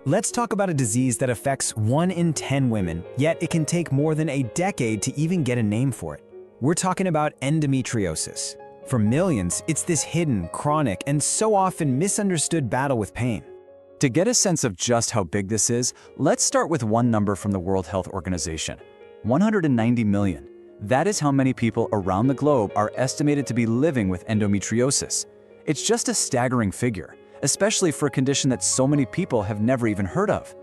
Let's talk about a disease that affects 1 in 10 women, yet it can take more than a decade to even get a name for it. We're talking about endometriosis. For millions, it's this hidden, chronic, and so often misunderstood battle with pain. To get a sense of just how big this is, let's start with one number from the World Health Organization: 190 million. That is how many people around the globe are estimated to be living with endometriosis. It's just a staggering figure, especially for a condition that so many people have never even heard of.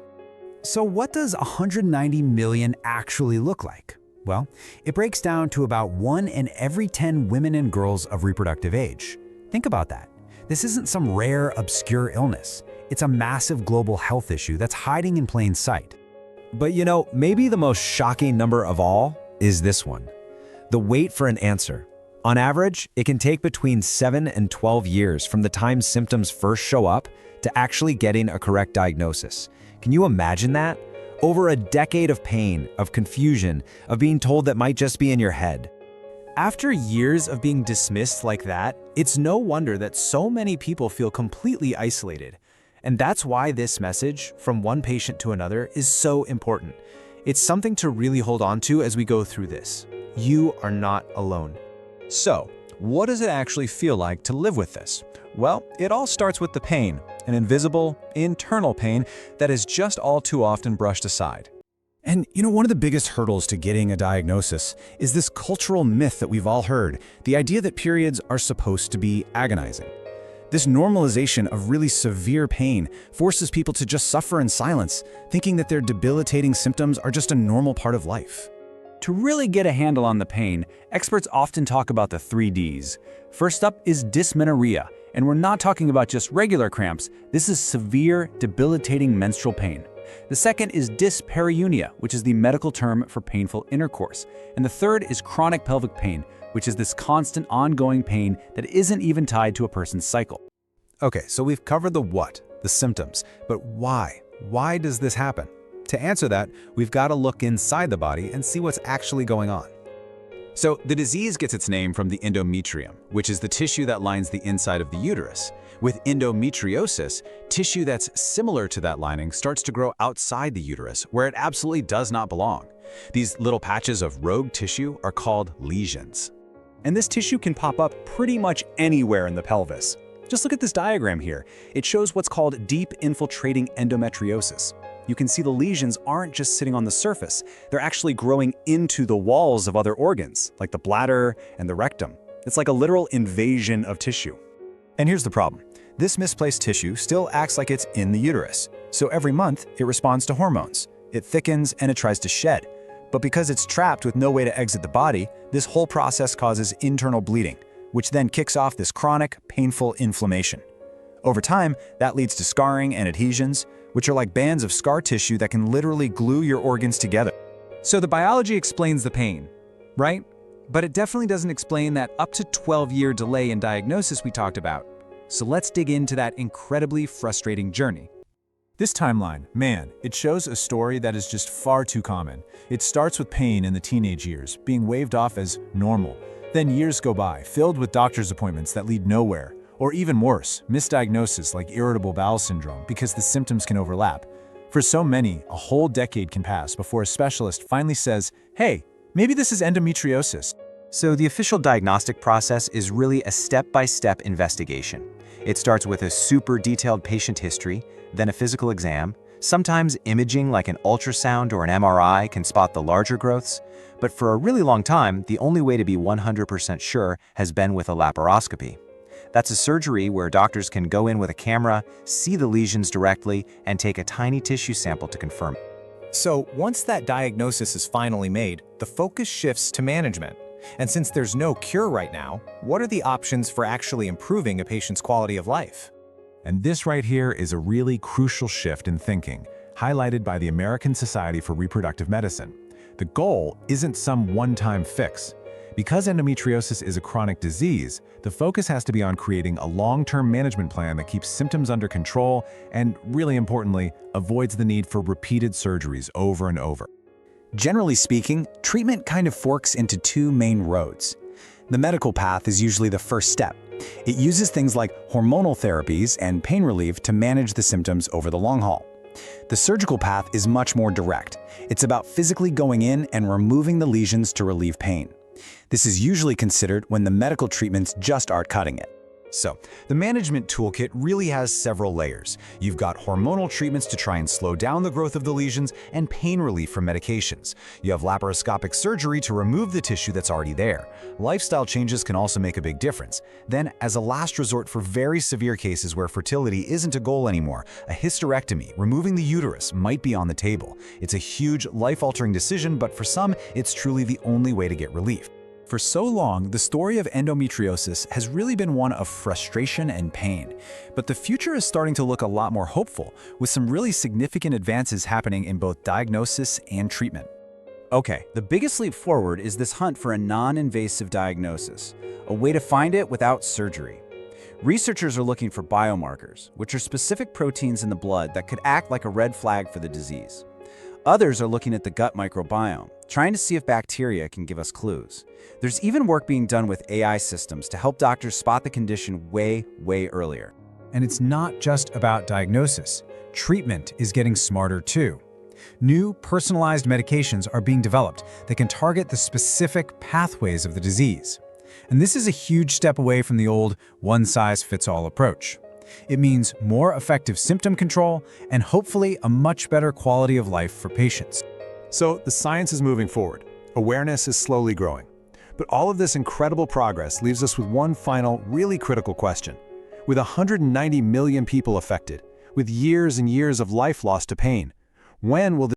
So what does 190 million actually look like? Well, it breaks down to about 1 in every 10 women and girls of reproductive age. Think about that. This isn't some rare, obscure illness. It's a massive global health issue that's hiding in plain sight. But maybe the most shocking number of all is this one: the wait for an answer. On average, it can take between 7 and 12 years from the time symptoms first show up to actually getting a correct diagnosis. Can you imagine that? Over a decade of pain, of confusion, of being told that might just be in your head. After years of being dismissed like that, it's no wonder that so many people feel completely isolated. And that's why this message, from one patient to another, is so important. It's something to really hold on to as we go through this. You are not alone. So, what does it actually feel like to live with this? Well, it all starts with the pain, an invisible, internal pain that is just all too often brushed aside. And one of the biggest hurdles to getting a diagnosis is this cultural myth that we've all heard, the idea that periods are supposed to be agonizing. This normalization of really severe pain forces people to just suffer in silence, thinking that their debilitating symptoms are just a normal part of life. To really get a handle on the pain, experts often talk about the 3 Ds. First up is dysmenorrhea, and we're not talking about just regular cramps. This is severe, debilitating menstrual pain. The second is dyspareunia, which is the medical term for painful intercourse. And the third is chronic pelvic pain, which is this constant, ongoing pain that isn't even tied to a person's cycle. Okay, so we've covered the what, the symptoms, but why? Why does this happen? To answer that, we've got to look inside the body and see what's actually going on. So, the disease gets its name from the endometrium, which is the tissue that lines the inside of the uterus. With endometriosis, tissue that's similar to that lining starts to grow outside the uterus, where it absolutely does not belong. These little patches of rogue tissue are called lesions. And this tissue can pop up pretty much anywhere in the pelvis. Just look at this diagram here. It shows what's called deep infiltrating endometriosis. You can see the lesions aren't just sitting on the surface. They're actually growing into the walls of other organs, like the bladder and the rectum. It's like a literal invasion of tissue. And here's the problem. This misplaced tissue still acts like it's in the uterus. So every month, it responds to hormones. It thickens and it tries to shed. But because it's trapped with no way to exit the body, this whole process causes internal bleeding, which then kicks off this chronic, painful inflammation. Over time, that leads to scarring and adhesions, which are like bands of scar tissue that can literally glue your organs together. So the biology explains the pain, right? But it definitely doesn't explain that up to 12-year delay in diagnosis we talked about. So let's dig into that incredibly frustrating journey. This timeline, man, it shows a story that is just far too common. It starts with pain in the teenage years, being waved off as normal. Then years go by, filled with doctor's appointments that lead nowhere. Or even worse, misdiagnosis like irritable bowel syndrome because the symptoms can overlap. For so many, a whole decade can pass before a specialist finally says, hey, maybe this is endometriosis. So the official diagnostic process is really a step-by-step investigation. It starts with a super detailed patient history, then a physical exam. Sometimes imaging like an ultrasound or an MRI can spot the larger growths. But for a really long time, the only way to be 100% sure has been with a laparoscopy. That's a surgery where doctors can go in with a camera, see the lesions directly, and take a tiny tissue sample to confirm. So once that diagnosis is finally made, the focus shifts to management. And since there's no cure right now, what are the options for actually improving a patient's quality of life? And this right here is a really crucial shift in thinking, highlighted by the American Society for Reproductive Medicine. The goal isn't some one-time fix. Because endometriosis is a chronic disease, the focus has to be on creating a long-term management plan that keeps symptoms under control and, really importantly, avoids the need for repeated surgeries over and over. Generally speaking, treatment kind of forks into 2 main roads. The medical path is usually the first step. It uses things like hormonal therapies and pain relief to manage the symptoms over the long haul. The surgical path is much more direct. It's about physically going in and removing the lesions to relieve pain. This is usually considered when the medical treatments just aren't cutting it. So, the management toolkit really has several layers. You've got hormonal treatments to try and slow down the growth of the lesions and pain relief from medications. You have laparoscopic surgery to remove the tissue that's already there. Lifestyle changes can also make a big difference. Then, as a last resort for very severe cases where fertility isn't a goal anymore, a hysterectomy, removing the uterus, might be on the table. It's a huge, life-altering decision, but for some, it's truly the only way to get relief. For so long, the story of endometriosis has really been one of frustration and pain. But the future is starting to look a lot more hopeful, with some really significant advances happening in both diagnosis and treatment. Okay, the biggest leap forward is this hunt for a non-invasive diagnosis, a way to find it without surgery. Researchers are looking for biomarkers, which are specific proteins in the blood that could act like a red flag for the disease. Others are looking at the gut microbiome, trying to see if bacteria can give us clues. There's even work being done with AI systems to help doctors spot the condition way earlier. And it's not just about diagnosis. Treatment is getting smarter too. New, personalized medications are being developed that can target the specific pathways of the disease. And this is a huge step away from the old one-size-fits-all approach. It means more effective symptom control and hopefully a much better quality of life for patients. So the science is moving forward. Awareness is slowly growing. But all of this incredible progress leaves us with one final, really critical question. With 190 million people affected, with years and years of life lost to pain, when will